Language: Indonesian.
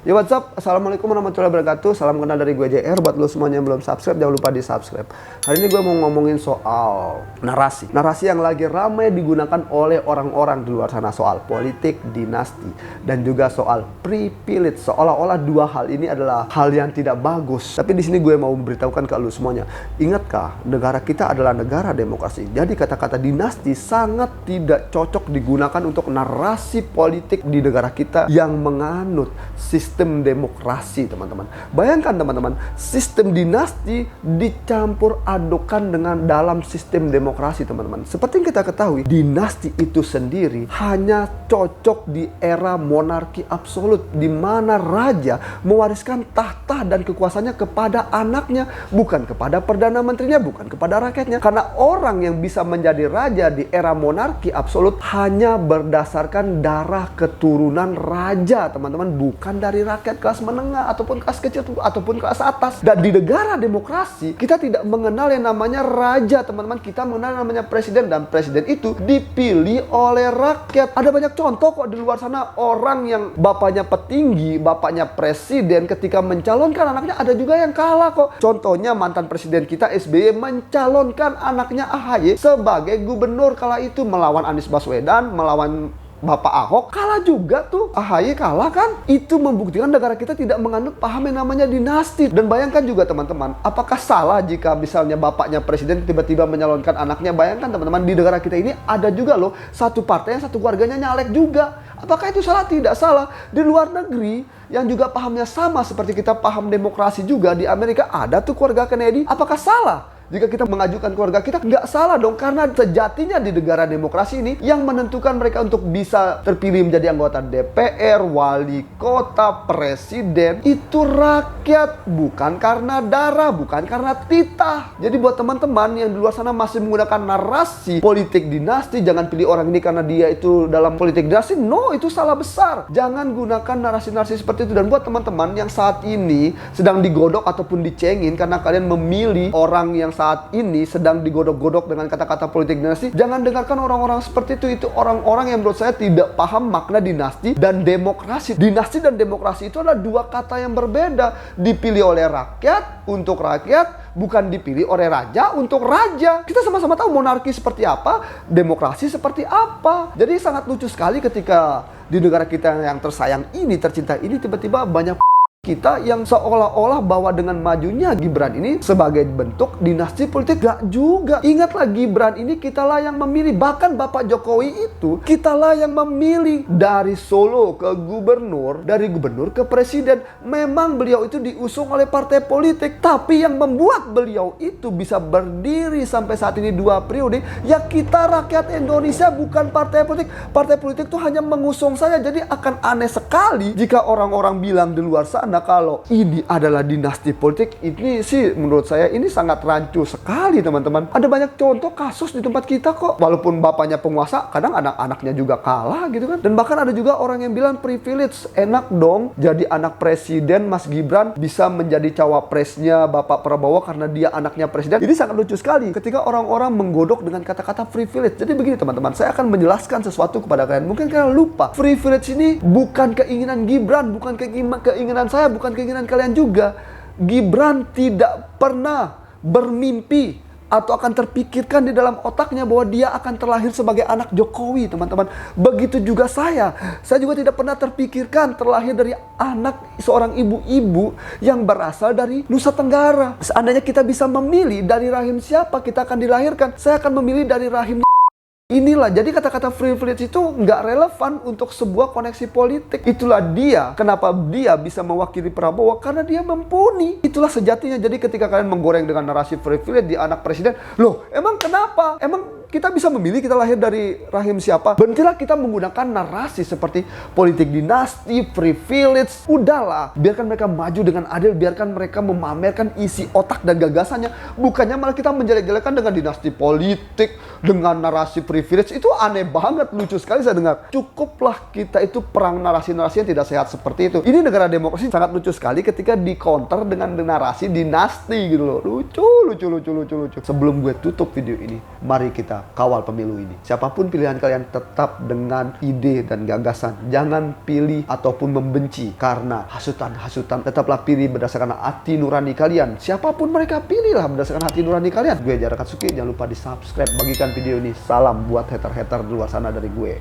Ya what's up, assalamualaikum warahmatullahi wabarakatuh. Salam kenal dari gue JR. Buat lo semuanya yang belum subscribe, jangan lupa di subscribe. Hari ini gue mau ngomongin soal narasi yang lagi ramai digunakan oleh orang-orang di luar sana. Soal politik, dinasti, dan juga soal privilege. Seolah-olah dua hal ini adalah hal yang tidak bagus. Tapi di sini gue mau memberitahukan ke lo semuanya, ingatkah negara kita adalah negara demokrasi. Jadi kata-kata dinasti sangat tidak cocok digunakan untuk narasi politik di negara kita yang menganut sistem demokrasi, teman-teman. Bayangkan teman-teman, sistem dinasti dicampur adukan dengan dalam sistem demokrasi, teman-teman. Seperti yang kita ketahui, dinasti itu sendiri hanya cocok di era monarki absolut, di mana raja mewariskan tahta dan kekuasaannya kepada anaknya, bukan kepada perdana menterinya, bukan kepada rakyatnya. Karena orang yang bisa menjadi raja di era monarki absolut hanya berdasarkan darah keturunan raja, teman-teman, bukan dari rakyat kelas menengah ataupun kelas kecil ataupun kelas atas. Dan di negara demokrasi kita tidak mengenal yang namanya raja, teman-teman. Kita mengenal yang namanya presiden, dan presiden itu dipilih oleh rakyat. Ada banyak contoh kok di luar sana, orang yang bapaknya petinggi, bapaknya presiden, ketika mencalonkan anaknya ada juga yang kalah kok. Contohnya mantan presiden kita SBY mencalonkan anaknya AHY sebagai gubernur kala itu melawan Anies Baswedan, melawan Bapak Ahok, kalah juga tuh. AHY kalah kan? Itu membuktikan negara kita tidak menganut paham yang namanya dinasti. Dan bayangkan juga teman-teman, apakah salah jika misalnya bapaknya presiden tiba-tiba menyalonkan anaknya? Bayangkan teman-teman, di negara kita ini ada juga loh satu partai yang satu keluarganya nyalek juga. Apakah itu salah? Tidak salah. Di luar negeri yang juga pahamnya sama seperti kita paham demokrasi juga, di Amerika ada tuh keluarga Kennedy. Apakah salah jika kita mengajukan keluarga kita? Nggak salah dong, karena sejatinya di negara demokrasi ini yang menentukan mereka untuk bisa terpilih menjadi anggota DPR, wali kota, presiden, itu rakyat, bukan karena darah, bukan karena titah. Jadi buat teman-teman yang di luar sana masih menggunakan narasi politik dinasti, jangan pilih orang ini karena dia itu dalam politik dinasti. No, itu salah besar. Jangan gunakan narasi-narasi seperti itu. Dan buat teman-teman yang saat ini sedang digodok ataupun dicengin karena kalian memilih orang yang saat ini sedang digodok-godok dengan kata-kata politik dinasti, jangan dengarkan orang-orang seperti itu. Itu orang-orang yang menurut saya tidak paham makna dinasti dan demokrasi. Dinasti dan demokrasi itu adalah dua kata yang berbeda. Dipilih oleh rakyat untuk rakyat, bukan dipilih oleh raja untuk raja. Kita sama-sama tahu monarki seperti apa, demokrasi seperti apa. Jadi sangat lucu sekali ketika di negara kita yang tersayang ini, tercinta ini, tiba-tiba banyak kita yang seolah-olah bahwa dengan majunya Gibran ini sebagai bentuk dinasti politik. Gak juga. Ingatlah, Gibran ini kitalah yang memilih. Bahkan Bapak Jokowi itu kitalah yang memilih. Dari Solo ke gubernur, dari gubernur ke presiden. Memang beliau itu diusung oleh partai politik, tapi yang membuat beliau itu bisa berdiri sampai saat ini 2 periode, ya kita rakyat Indonesia, bukan partai politik. Partai politik itu hanya mengusung saja. Jadi akan aneh sekali jika orang-orang bilang di luar sana kalau ini adalah dinasti politik. Ini sih menurut saya ini sangat rancu sekali, teman-teman. Ada banyak contoh kasus di tempat kita kok. Walaupun bapaknya penguasa, kadang anak-anaknya juga kalah gitu kan. Dan bahkan ada juga orang yang bilang privilege, enak dong jadi anak presiden. Mas Gibran bisa menjadi cawapresnya Bapak Prabowo karena dia anaknya presiden. Ini sangat lucu sekali ketika orang-orang menggodok dengan kata-kata privilege. Jadi begini teman-teman, saya akan menjelaskan sesuatu kepada kalian. Mungkin kalian lupa, privilege ini bukan keinginan Gibran, bukan keinginan saya, bukan keinginan kalian juga. Gibran tidak pernah bermimpi atau akan terpikirkan di dalam otaknya bahwa dia akan terlahir sebagai anak Jokowi, teman-teman. Begitu juga saya juga tidak pernah terpikirkan terlahir dari anak seorang ibu-ibu yang berasal dari Nusa Tenggara. Seandainya kita bisa memilih dari rahim siapa kita akan dilahirkan, saya akan memilih dari rahim. Inilah, jadi kata-kata privilege itu nggak relevan untuk sebuah koneksi politik. Itulah dia, kenapa dia bisa mewakili Prabowo, karena dia mumpuni. Itulah sejatinya. Jadi ketika kalian menggoreng dengan narasi privilege di anak presiden, loh emang kenapa? Emang kita bisa memilih kita lahir dari rahim siapa? Berhentilah kita menggunakan narasi seperti politik dinasti, privilege. Udahlah, biarkan mereka maju dengan adil, biarkan mereka memamerkan isi otak dan gagasannya. Bukannya malah kita menjelek-jelekan dengan dinasti politik, dengan narasi privilege. Itu aneh banget, lucu sekali saya dengar. Cukuplah kita itu perang narasi-narasi yang tidak sehat seperti itu. Ini negara demokrasi sangat lucu sekali ketika di counter dengan narasi dinasti gitu loh. Lucu Lucu. Sebelum gue tutup video ini, mari kita kawal pemilu ini. Siapapun pilihan kalian, tetap dengan ide dan gagasan. Jangan pilih ataupun membenci karena hasutan-hasutan. Tetaplah pilih berdasarkan hati nurani kalian. Siapapun mereka, pilihlah berdasarkan hati nurani kalian. Gue Jara Katsuki, jangan lupa di subscribe. Bagikan video ini. Salam buat hater-hater di luar sana dari gue.